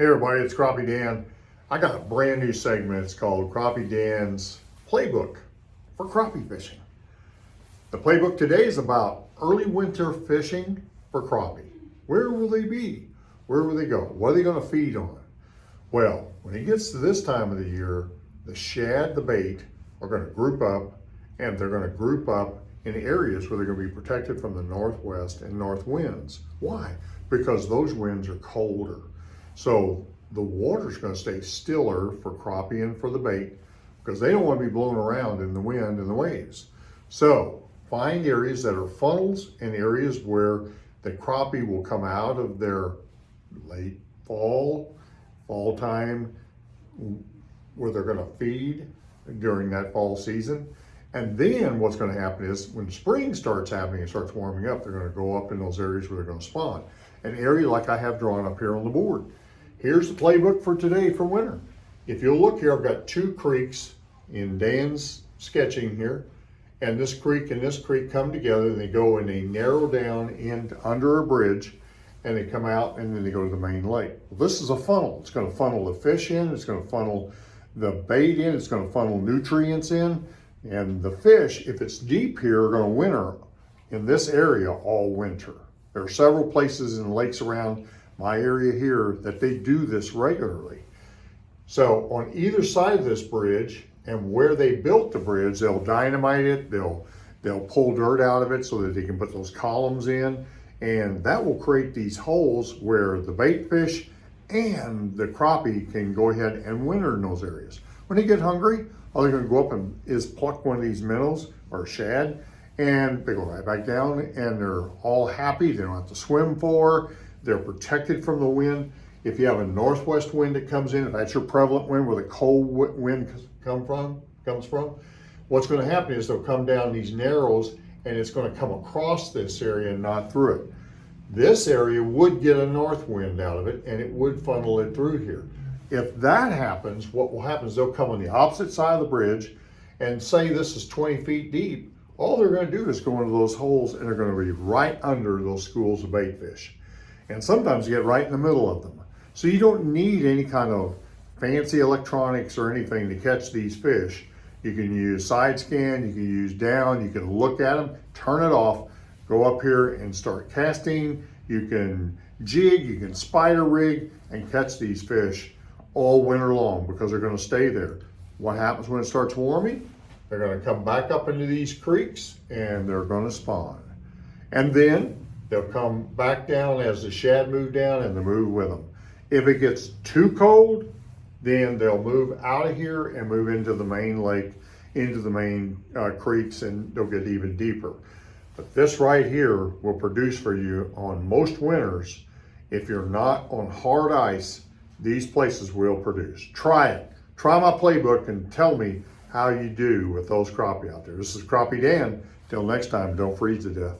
Hey everybody, it's Crappie Dan. I got a brand new segment. It's called Crappie Dan's Playbook for crappie fishing. The playbook today is about early winter fishing for crappie. Where will they be? Where will they go? What are they going to feed on? Well, when it gets to this time of the year, the shad, the bait, are going to group up, and they're going to group up in areas where they're going to be protected from the northwest and north winds. Why? Because those winds are colder. So the water's going to stay stiller for crappie and for the bait because they don't want to be blown around in the wind and the waves. So find areas that are funnels and areas where the crappie will come out of their late fall time, where they're going to feed during that fall season. And then what's going to happen is when spring starts happening and starts warming up, they're going to go up in those areas where they're going to spawn. An area like I have drawn up here on the board. Here's the playbook for today for winter. If you'll look here, I've got two creeks in Dan's sketching here. And this creek and this creek come together and they go and they narrow down in under a bridge and they come out and then they go to the main lake. Well, this is a funnel. It's going to funnel the fish in, it's going to funnel the bait in, it's going to funnel nutrients in. And the fish, if it's deep here, are going to winter in this area all winter. There are several places in the lakes around my area here that they do this regularly. So on either side of this bridge and where they built the bridge, they'll dynamite it, they'll pull dirt out of it so that they can put those columns in, and that will create these holes where the bait fish and the crappie can go ahead and winter in those areas. When they get hungry, all they're going to go up and is pluck one of these minnows or shad, and they go right back down and they're all happy. They don't have to swim for. They're protected from the wind. If you have a northwest wind that comes in, if that's your prevalent wind where the cold wind comes from, what's going to happen is they'll come down these narrows and it's going to come across this area and not through it. This area would get a north wind out of it and it would funnel it through here. If that happens, what will happen is they'll come on the opposite side of the bridge and say this is 20 feet deep. All they're going to do is go into those holes and they're going to be right under those schools of bait fish. And sometimes you get right in the middle of them. So you don't need any kind of fancy electronics or anything to catch these fish. You can use side scan, you can use down, you can look at them, turn it off, go up here and start casting. You can jig, you can spider rig and catch these fish all winter long because they're going to stay there. What happens when it starts warming? They're going to come back up into these creeks and they're going to spawn. And then they'll come back down as the shad move down and they move with them. If it gets too cold, then they'll move out of here and move into the main lake, into the main creeks, and they'll get even deeper. But this right here will produce for you on most winters. If you're not on hard ice, these places will produce. Try it. Try my playbook and tell me how you do with those crappie out there. This is Crappie Dan. Till next time, don't freeze to death.